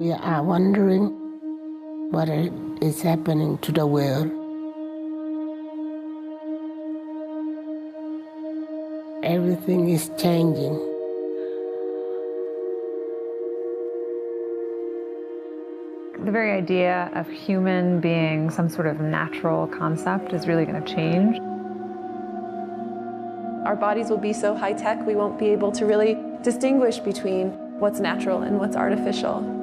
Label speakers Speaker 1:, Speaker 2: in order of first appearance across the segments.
Speaker 1: We are wondering what is happening to the world. Everything is changing.
Speaker 2: The very idea of human being some sort of natural concept is really going to change.
Speaker 3: Our bodies will be so high-tech, we won't be able to really distinguish between what's natural and what's artificial.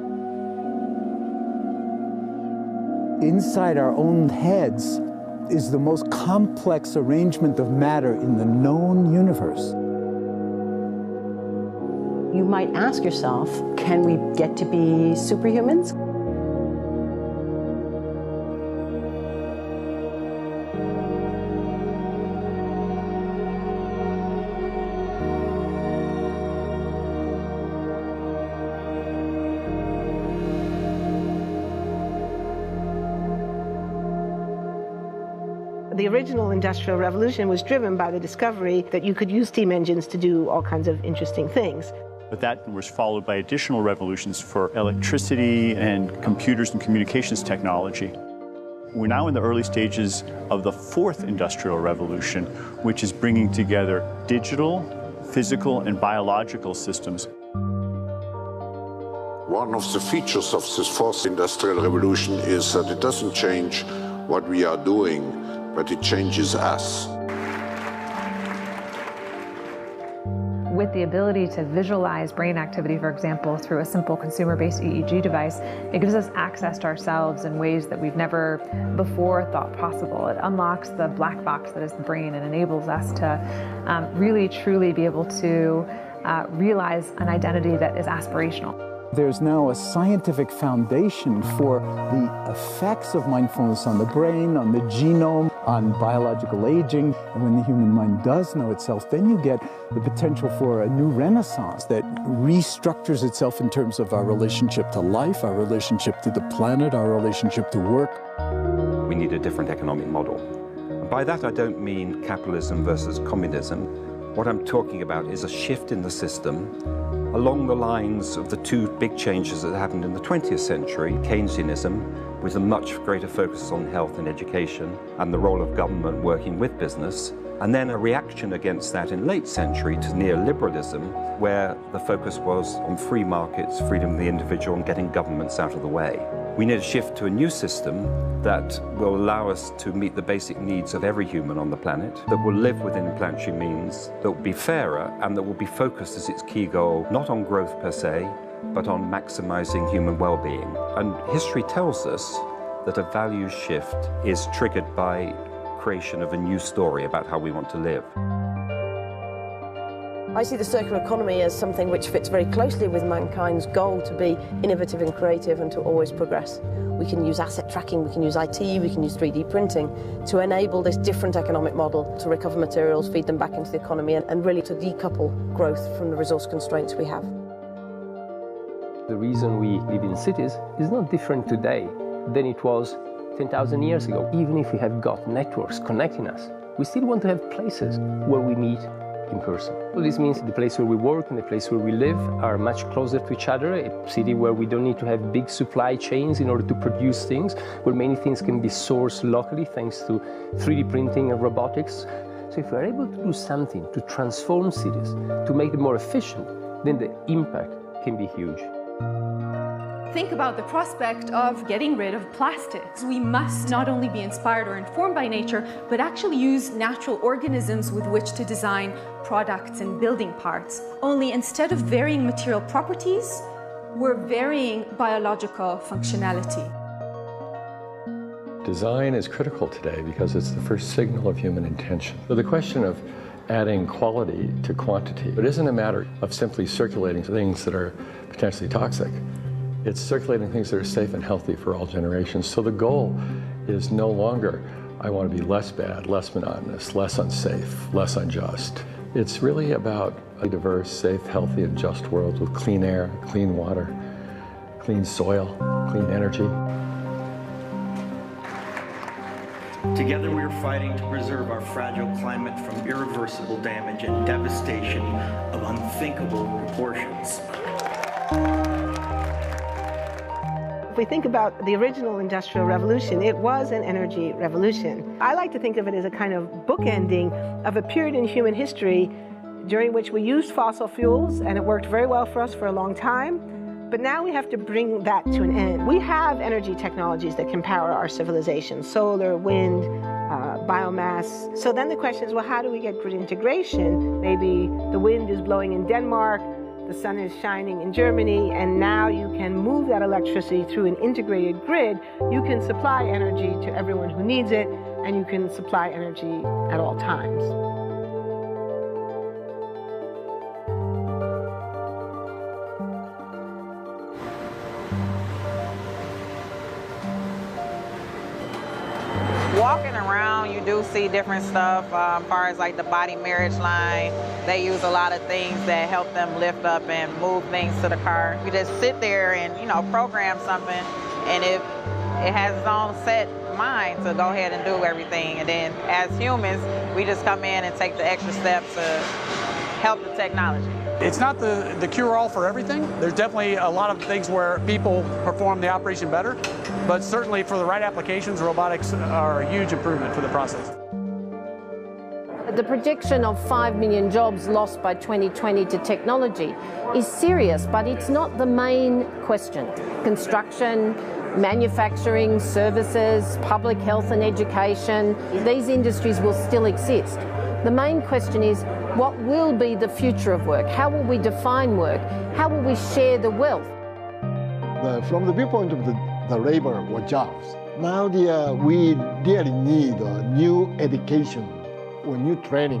Speaker 4: Inside our own heads is the most complex arrangement of matter in the known universe.
Speaker 5: You might ask yourself, can we get to be superhumans?
Speaker 6: The original Industrial Revolution was driven by the discovery that you could use steam engines to do all kinds of interesting things.
Speaker 7: But that was followed by additional revolutions for electricity and computers and communications technology. We're now in the early stages of the fourth industrial revolution, which is bringing together digital, physical, and biological systems.
Speaker 8: One of the features of this fourth industrial revolution is that it doesn't change what we are doing, but it changes us.
Speaker 2: With the ability to visualize brain activity, for example, through a simple consumer-based EEG device, it gives us access to ourselves in ways that we've never before thought possible. It unlocks the black box that is the brain and enables us to really, truly be able to realize an identity that is aspirational.
Speaker 4: There's now a scientific foundation for the effects of mindfulness on the brain, on the genome, on biological aging. And when the human mind does know itself, then you get the potential for a new renaissance that restructures itself in terms of our relationship to life, our relationship to the planet, our relationship to work.
Speaker 9: We need a different economic model. And by that I don't mean capitalism versus communism. What I'm talking about is a shift in the system along the lines of the two big changes that happened in the 20th century, Keynesianism, with a much greater focus on health and education and the role of government working with business, and then a reaction against that in late century to neoliberalism, where the focus was on free markets, freedom of the individual, and getting governments out of the way. We need a shift to a new system that will allow us to meet the basic needs of every human on the planet, that will live within planetary means, that will be fairer, and that will be focused as its key goal, not on growth per se, but on maximizing human well-being. And history tells us that a values shift is triggered by creation of a new story about how we want to live.
Speaker 5: I see the circular economy as something which fits very closely with mankind's goal to be innovative and creative and to always progress. We can use asset tracking, we can use IT, we can use 3D printing to enable this different economic model to recover materials, feed them back into the economy, and really to decouple growth from the resource constraints we have.
Speaker 10: The reason we live in cities is not different today than it was 10,000 years ago. Even if we have got networks connecting us, we still want to have places where we meet in person. So this means the place where we work and the place where we live are much closer to each other, a city where we don't need to have big supply chains in order to produce things, where many things can be sourced locally thanks to 3D printing and robotics. So if we're able to do something to transform cities, to make them more efficient, then the impact can be huge.
Speaker 11: Think about the prospect of getting rid of plastics. We must not only be inspired or informed by nature, but actually use natural organisms with which to design products and building parts. Only instead of varying material properties, we're varying biological functionality.
Speaker 12: Design is critical today because it's the first signal of human intention. So the question of adding quality to quantity, it isn't a matter of simply circulating things that are potentially toxic. It's circulating things that are safe and healthy for all generations. So the goal is no longer, I want to be less bad, less monotonous, less unsafe, less unjust. It's really about a diverse, safe, healthy, and just world with clean air, clean water, clean soil, clean energy.
Speaker 13: Together we are fighting to preserve our fragile climate from irreversible damage and devastation of unthinkable proportions.
Speaker 6: we think about the original Industrial Revolution, it was an energy revolution. I like to think of it as a kind of bookending of a period in human history during which we used fossil fuels, and it worked very well for us for a long time. But now we have to bring that to an end. We have energy technologies that can power our civilization: solar, wind, biomass. So then the question is, well, how do we get grid integration? Maybe the wind is blowing in Denmark, the sun is shining in Germany, and now you can move that electricity through an integrated grid. You can supply energy to everyone who needs it, and you can supply energy at all times.
Speaker 14: Walking around, you do see different stuff as far as like the body marriage line. They use a lot of things that help them lift up and move things to the car. You just sit there and, you know, program something, and it has its own set mind to go ahead and do everything. And then as humans, we just come in and take the extra steps to help the technology.
Speaker 15: It's not the cure-all for everything. There's definitely a lot of things where people perform the operation better, but certainly for the right applications, robotics are a huge improvement for the process.
Speaker 16: The prediction of 5 million jobs lost by 2020 to technology is serious, but it's not the main question. Construction, manufacturing, services, public health and education, these industries will still exist. The main question is, what will be the future of work? How will we define work? How will we share the wealth?
Speaker 17: From the viewpoint of the labor or jobs, now we really need new education or new training.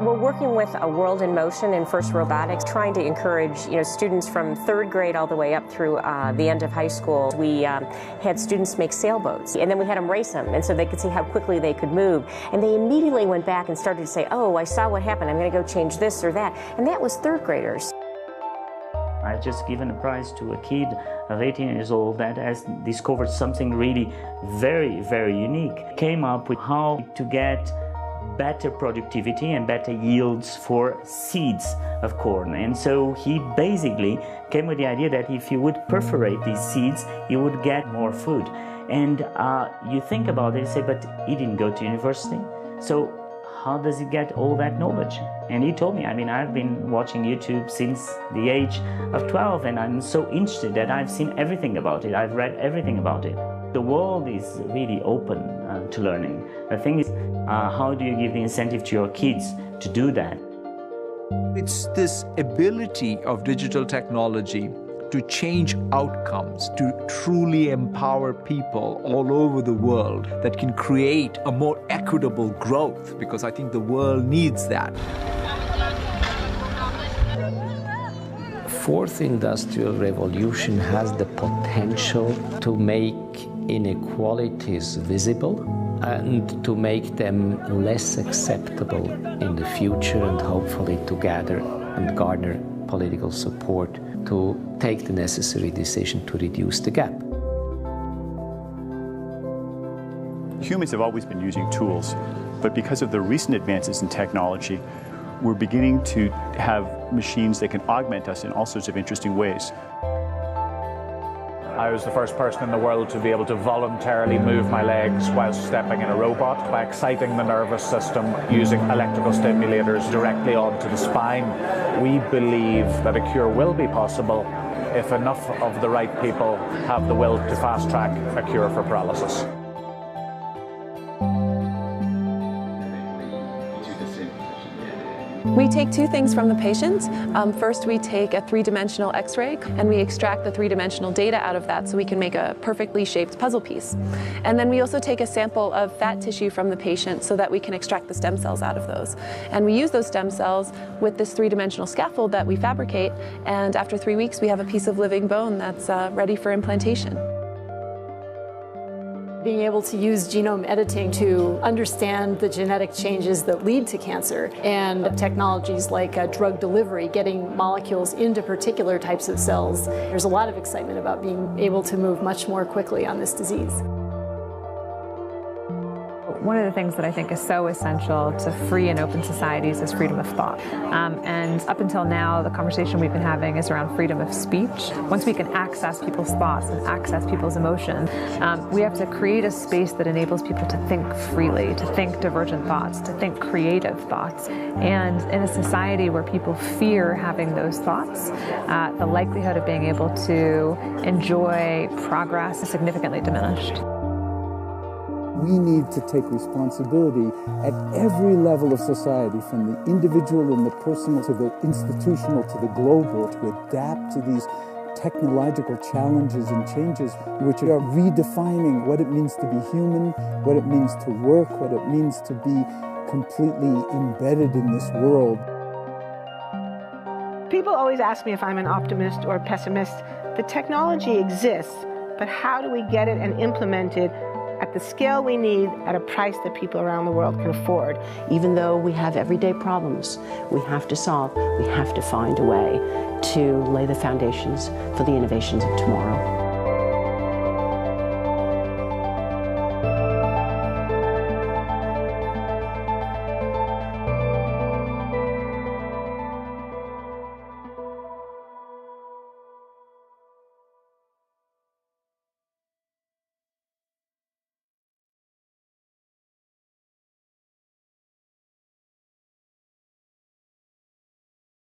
Speaker 18: We're working with a World in Motion in FIRST Robotics, trying to encourage students from 3rd grade all the way up through the end of high school. We had students make sailboats, and then we had them race them, and so they could see how quickly they could move. And they immediately went back and started to say, oh, I saw what happened, I'm going to go change this or that. And that was 3rd graders.
Speaker 19: I've just given a prize to a kid of 18 years old that has discovered something really very, very unique. Came up with how to get better productivity and better yields for seeds of corn. And so he basically came with the idea that if you would perforate these seeds, you would get more food. And you think about it and say, but he didn't go to university. So how does he get all that knowledge? And he told me, I've been watching YouTube since the age of 12, and I'm so interested that I've seen everything about it. I've read everything about it. The world is really open to learning. The thing is, how do you give the incentive to your kids to do that?
Speaker 20: It's this ability of digital technology to change outcomes, to truly empower people all over the world that can create a more equitable growth, because I think the world needs that.
Speaker 21: Fourth Industrial Revolution has the potential to make inequalities visible and to make them less acceptable in the future, and hopefully to gather and garner political support to take the necessary decision to reduce the gap.
Speaker 7: Humans have always been using tools, but because of the recent advances in technology, we're beginning to have machines that can augment us in all sorts of interesting ways.
Speaker 22: I was the first person in the world to be able to voluntarily move my legs while stepping in a robot by exciting the nervous system using electrical stimulators directly onto the spine. We believe that a cure will be possible if enough of the right people have the will to fast-track a cure for paralysis.
Speaker 3: We take two things from the patient. First, we take a 3-dimensional X-ray, and we extract the 3-dimensional data out of that so we can make a perfectly shaped puzzle piece. And then we also take a sample of fat tissue from the patient so that we can extract the stem cells out of those. And we use those stem cells with this 3-dimensional scaffold that we fabricate, and after 3 weeks we have a piece of living bone that's ready for implantation.
Speaker 23: Being able to use genome editing to understand the genetic changes that lead to cancer, and technologies like drug delivery, getting molecules into particular types of cells. There's a lot of excitement about being able to move much more quickly on this disease.
Speaker 1: One of the things that I think is so essential to free and open societies is freedom of thought. And up until now, the conversation we've been having is around freedom of speech. Once we can access people's thoughts and access people's emotions, we have to create a space that enables people to think freely, to think divergent thoughts, to think creative thoughts. And in a society where people fear having those thoughts, the likelihood of being able to enjoy progress is significantly diminished.
Speaker 4: We need to take responsibility at every level of society, from the individual and the personal to the institutional to the global, to adapt to these technological challenges and changes which are redefining what it means to be human, what it means to work, what it means to be completely embedded in this world.
Speaker 6: People always ask me if I'm an optimist or a pessimist. The technology exists, but how do we get it and implement it at the scale we need at a price that people around the world can afford?
Speaker 2: Even though we have everyday problems we have to solve, we have to find a way to lay the foundations for the innovations of tomorrow.